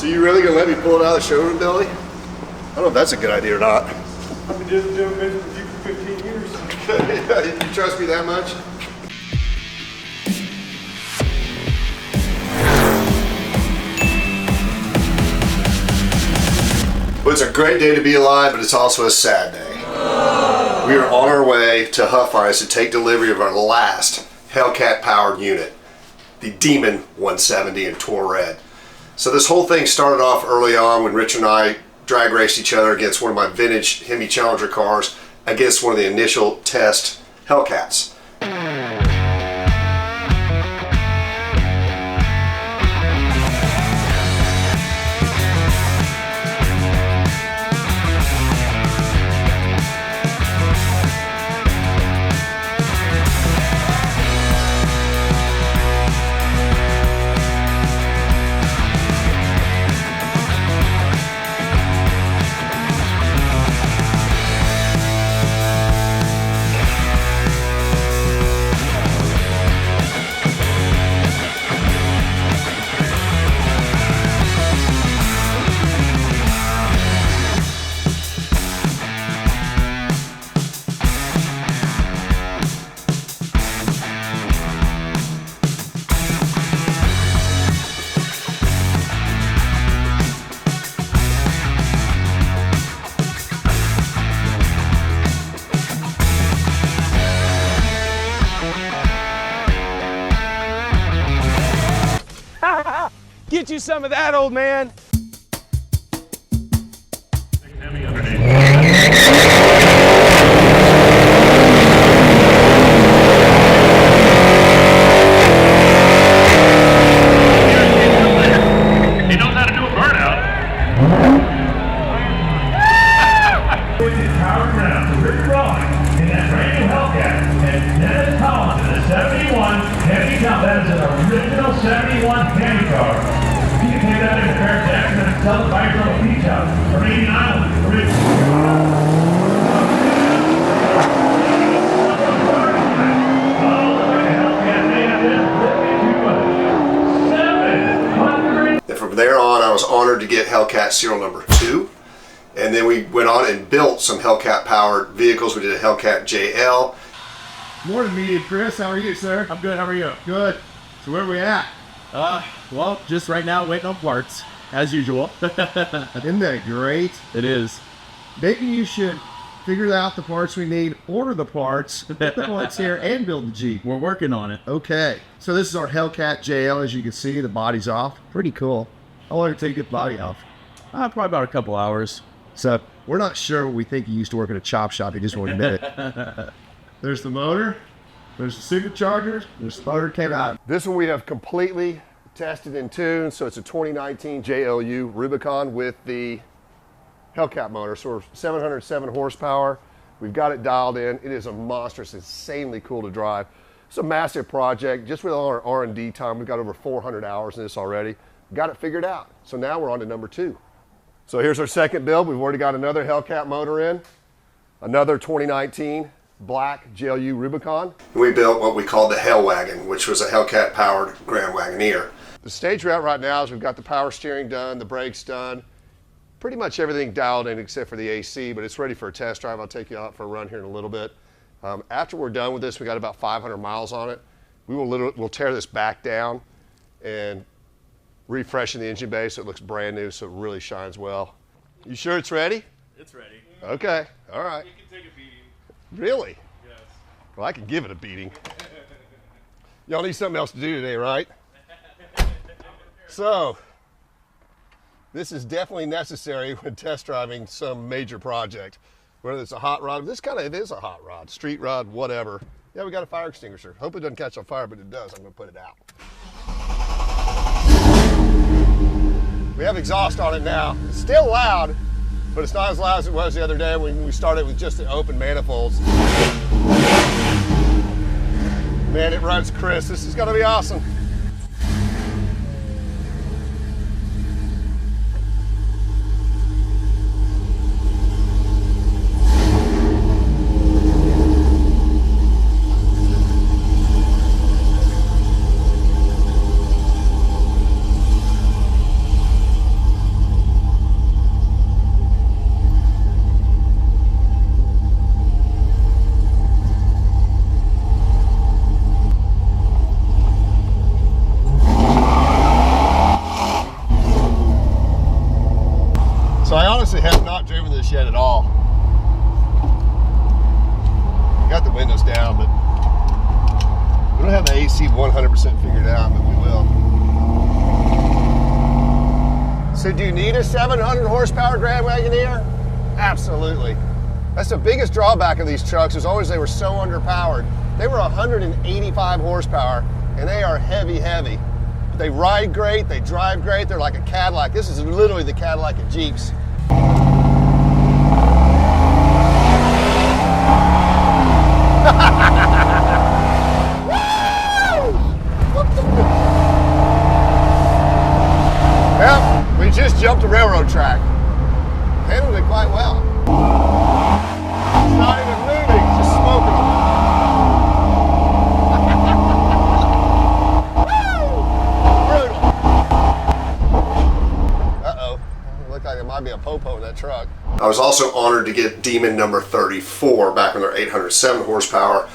So you really gonna let me pull it out of the showroom, Billy? I don't know if that's a good idea or not. I've been doing business with you for 15 years. You trust me that much? Well, it's a great day to be alive, but it's also a sad day. We are on our way to Huffines to take delivery of our last Hellcat powered unit, the Demon 170 in Tour Red. So this whole thing started off early on when Rich and I drag raced each other against one of my vintage Hemi Challenger cars against one of the initial test Hellcats. Get you some of that, old man. He knows how to do a burnout. Powered round to Rick Rowan in that brand new Hellcat and Dennis Collins in the 71 Hemi. Now that is an original 71 Hemi car. You can take that into Fair Jackson and sell it by from a beach house or Maiden Island. And from there on, I was honored to get Hellcat serial number 2. And then we went on and built some Hellcat powered vehicles. We did a Hellcat JL. Morning, Media Chris. How are you, sir? I'm good, how are you? Good. So where are we at? Well, just right now waiting on parts, as usual. Isn't that great? It is. Maybe you should figure out the parts we need, order the parts, put the parts here, and build the Jeep. We're working on it. Okay. So this is our Hellcat JL. As you can see, the body's off. Pretty cool. How long did it take to get the body off? Probably about a couple hours. So we're not sure what we think. He used to work at a chop shop. He just won't admit it. There's the motor. There's the superchargers. There's the motor came out. This one we have completely tested and tuned. So it's a 2019 JLU Rubicon with the Hellcat motor. So we're 707 horsepower. We've got it dialed in. It is a monstrous, insanely cool to drive. It's a massive project. Just with all our R&D time, we've got over 400 hours in this already. Got it figured out. So now we're on to number 2. So here's our second build. We've already got another Hellcat motor in, another 2019 black JLU Rubicon. We built what we called the Hell Wagon, which was a Hellcat powered Grand Wagoneer. The stage we're at right now is we've got the power steering done, the brakes done, pretty much everything dialed in except for the AC, but it's ready for a test drive. I'll take you out for a run here in a little bit. After we're done with this, we got about 500 miles on it. We'll tear this back down and refreshing the engine bay so it looks brand new, so it really shines well. You sure it's ready? It's ready. Okay, all right. You can take a beating. Really? Yes. Well, I can give it a beating. Y'all need something else to do today, right? So, this is definitely necessary when test driving some major project. Whether it's a hot rod, it is a hot rod, street rod, whatever. Yeah, we got a fire extinguisher. Hope it doesn't catch on fire, but it does. I'm gonna put it out. We have exhaust on it now. It's still loud, but it's not as loud as it was the other day when we started with just the open manifolds. Man, it runs crisp. This is gonna be awesome. shed at all. Got the windows down, but we don't have the AC 100% figured out, but we will. So do you need a 700 horsepower Grand Wagoneer? Absolutely. That's the biggest drawback of these trucks, is always they were so underpowered. They were 185 horsepower, and they are heavy, heavy. But they ride great, they drive great, they're like a Cadillac. This is literally the Cadillac of Jeeps. Well, we just jumped a railroad track. Handled it quite well. It's not even moving, it's just smoking. Brutal. Uh-oh. Looked like there might be a popo in that truck. I was also honored to get Demon number 34 back when they're 807 horsepower.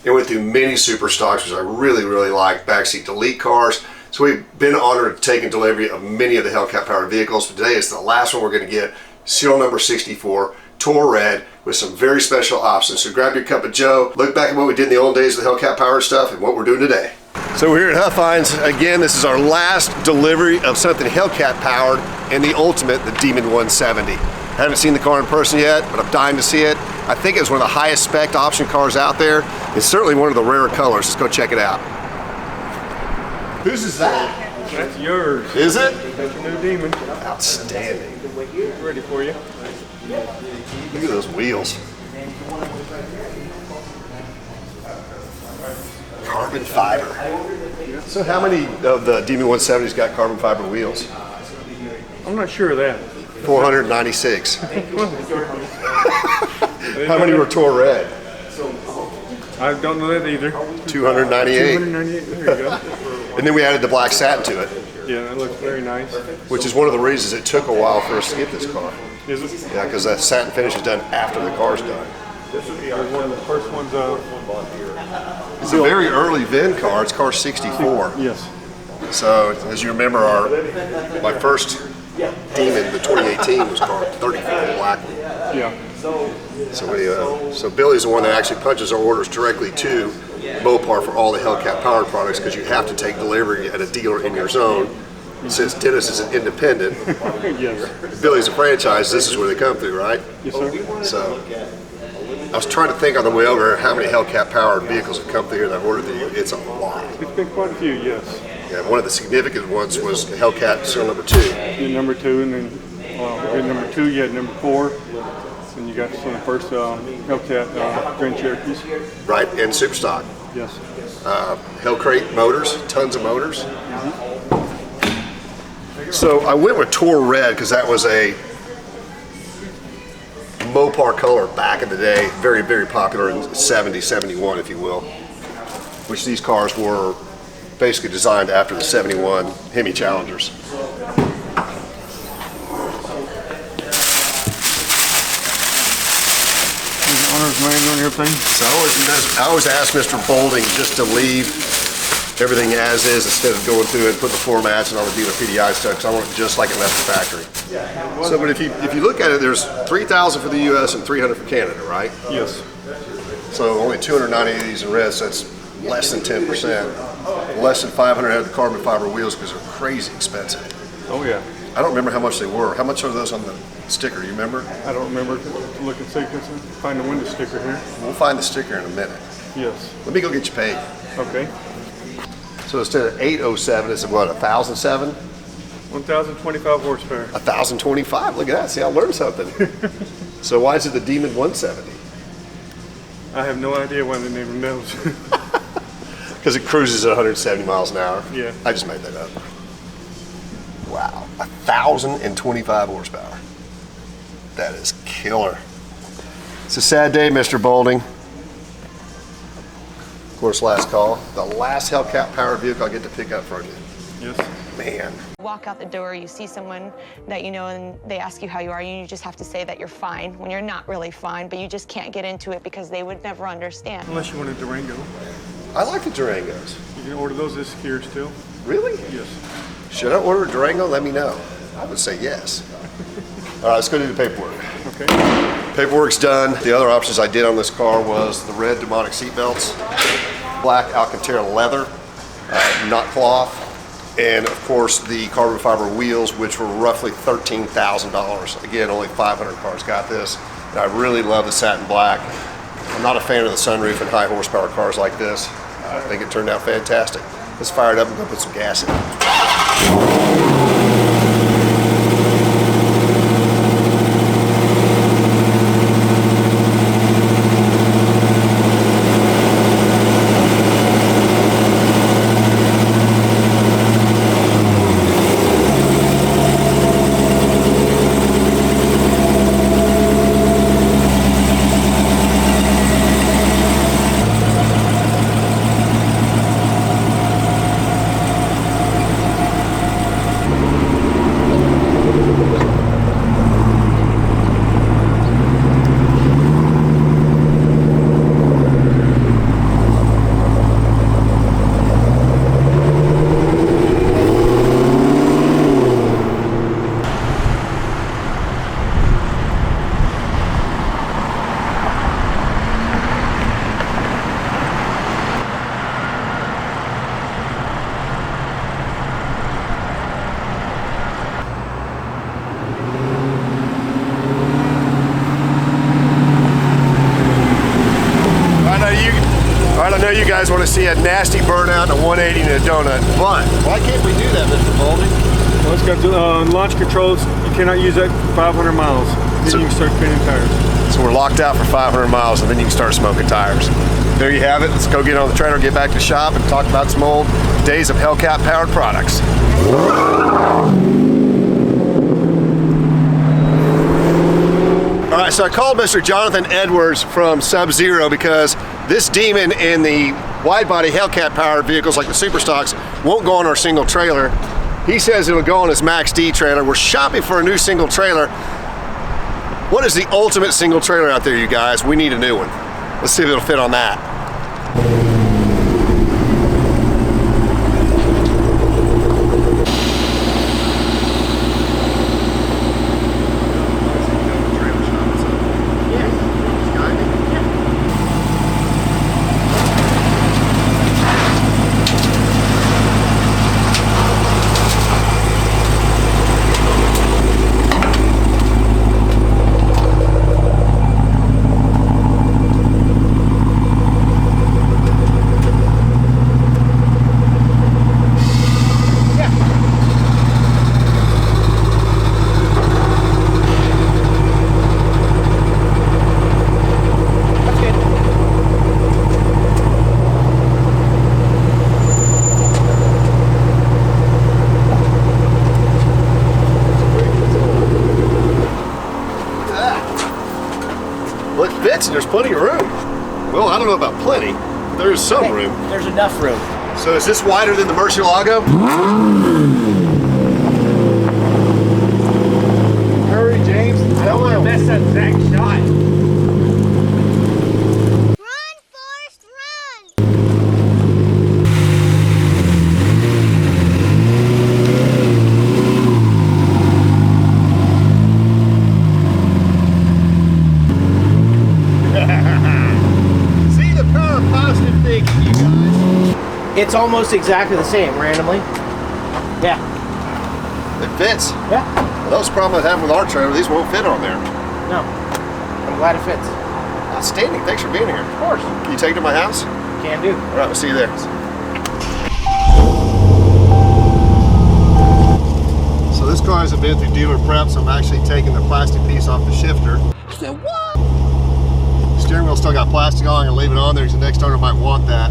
It went through many super stocks, which I really, really like, backseat delete cars. So we've been honored to taking delivery of many of the Hellcat powered vehicles. But today is the last one we're going to get, serial number 64, Tour Red, with some very special options. So grab your cup of joe, look back at what we did in the old days with the Hellcat powered stuff and what we're doing today. So we're here at Huffines. Again, this is our last delivery of something Hellcat powered, and the ultimate, the Demon 170. I haven't seen the car in person yet, but I'm dying to see it. I think it's one of the highest spec option cars out there. It's certainly one of the rarer colors. Let's go check it out. Whose is that? That's yours. Is it? That's your new Demon. Outstanding. Ready for you. Look at those wheels. Carbon fiber. So how many of the Demon 170s got carbon fiber wheels? I'm not sure of that. 496. How many were Tour Red? I don't know that either. 298. 298, there you go. And then we added the black satin to it, Yeah, that looks very nice. which is one of the reasons it took a while for us to get this car. Is it? Yeah, because that satin finish is done after the car's done. It was one of the first ones It's a very early VIN car. It's car 64. Yes. So, as you remember, my first Demon, the 2018, was car 34 black one. Yeah. So Billy's the one that actually punches our orders directly to Mopar for all the Hellcat powered products, because you have to take delivery at a dealer in your zone. Since Dennis is an independent, Yes. Billy's a franchise, this is where they come through, right? Yes, sir. So I was trying to think on the way over here how many Hellcat powered vehicles have come through here that I've ordered through you. It's a lot. It's been quite a few, yes. Yeah, one of the significant ones was Hellcat serial number 2. You had number 2, and then you had number 2, you had number 4, and you got some of the first Hellcat Grand Cherokees. Right, and Superstock. Yes. Hellcrate motors, tons of motors. So I went with Tour Red because that was a Mopar color back in the day, very, very popular in 70, 71, if you will, which these cars were basically designed after the 71 Hemi Challengers. Owner's manual and everything. So I always ask Mr. Bolding just to leave everything as is instead of going through and put the floor mats and all the dealer PDI stuff, because I want it just like it left the factory. So, but if you look at it, there's 3,000 for the U.S. and 300 for Canada, right? Yes. So only 290 of these in red, so that's less than 10%. Less than 500 have the carbon fiber wheels because they're crazy expensive. Oh, yeah. I don't remember how much they were. How much are those on the sticker? You remember? I don't remember. Look and see. Find the window sticker here. We'll find the sticker in a minute. Yes. Let me go get you paid. Okay. So instead of 807, it's what, 1,007? 1,025 horsepower. 1,025. Look at that. See, I learned something. So why is it the Demon 170? I have no idea why they never knows. Because it cruises at 170 miles an hour. Yeah. I just made that up. Wow, 1,025 horsepower. That is killer. It's a sad day, Mr. Boulding. Of course, last call. The last Hellcat powered vehicle I get to pick up from you. Yes. Man. Walk out the door, you see someone that you know and they ask you how you are, and you just have to say that you're fine when you're not really fine, but you just can't get into it because they would never understand. Unless you want a Durango. I like the Durangos. You can order those this year still. Really? Yes. Should I order a Durango? Let me know. I would say yes. All right, let's go do the paperwork. Okay. Paperwork's done. The other options I did on this car was the red demonic seat belts, black Alcantara leather, not cloth, and of course the carbon fiber wheels, which were roughly $13,000. Again, only 500 cars got this. And I really love the satin black. I'm not a fan of the sunroof and high horsepower cars like this. I think it turned out fantastic. Let's fire it up and go put some gas in it. I know you guys want to see a nasty burnout, a 180, and a donut, but why can't we do that, Mr. Boulding? Well, it's got launch controls. You cannot use that 500 miles. Then you can start spinning tires. So we're locked out for 500 miles, and then you can start smoking tires. There you have it. Let's go get on the trailer, get back to the shop, and talk about some old days of Hellcat powered products. All right, so I called Mr. Jonathan Edwards from Sub-Zero because this demon in the wide body Hellcat powered vehicles like the Super Stocks won't go on our single trailer. He says it'll go on his Max D trailer. We're shopping for a new single trailer. What is the ultimate single trailer out there, you guys? We need a new one. Let's see if it'll fit on that. And there's plenty of room. Well, I don't know about plenty, but there's some room. There's enough room. So is this wider than the Murcielago? Hurry, James. I don't want to miss that exact shot. Run, Forrest, run! See the power of positive thinking, you guys. It's almost exactly the same, randomly. Yeah. It fits. Yeah. Well, that was the problem I have with our trailer. These won't fit on there. No. I'm glad it fits. Outstanding. Thanks for being here. Of course. Can you take it to my house? Can do. All right, we'll see you there. So this car hasn't been through dealer prep, so I'm actually taking the plastic piece off the shifter. I said, what? Steering wheel still got plastic on. I'm gonna leave it on there because the next owner might want that.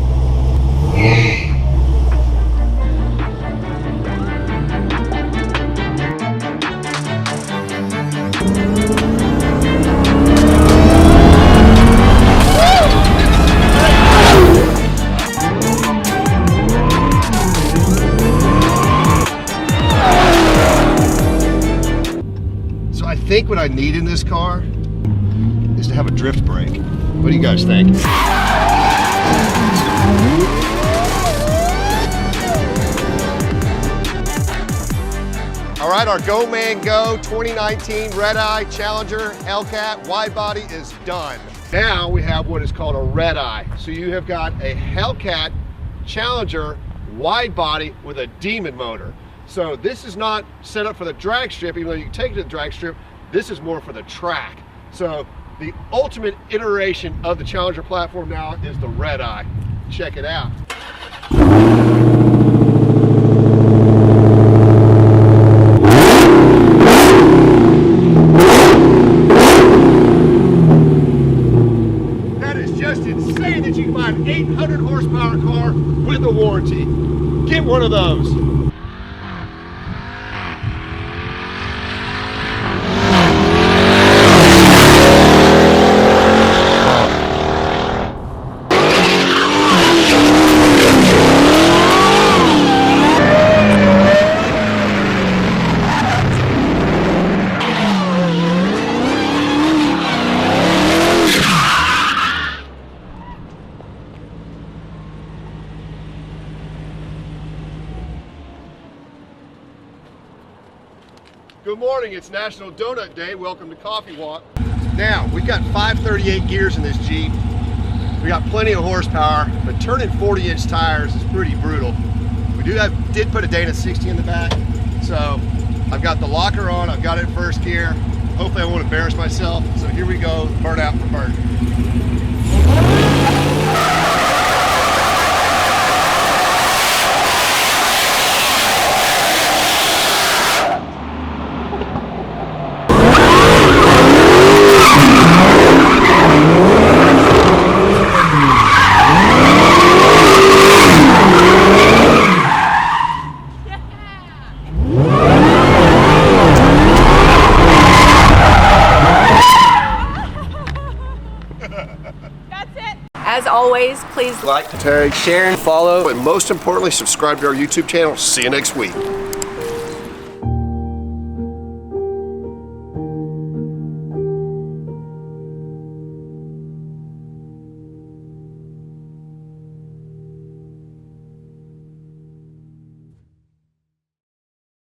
think what I need in this car is to have a drift brake. What do you guys think? All right, our Go Man Go 2019 Red Eye Challenger Hellcat wide body is done. Now we have what is called a Red Eye. So you have got a Hellcat Challenger wide body with a Demon motor. So this is not set up for the drag strip, even though you can take it to the drag strip. This is more for the track. So the ultimate iteration of the Challenger platform now is the Red Eye. Check it out. That is just insane that you can buy an 800 horsepower car with a warranty. Get one of those. Good morning, it's National Donut Day. Welcome to Coffee Walk. Now, we've got 538 gears in this Jeep. We got plenty of horsepower, but turning 40-inch tires is pretty brutal. We did put a Dana 60 in the back, so I've got the locker on, I've got it in first gear. Hopefully I won't embarrass myself, so here we go, burnout for burn. As always, please Like, tag, share, and follow, and most importantly, subscribe to our YouTube channel. See you next week.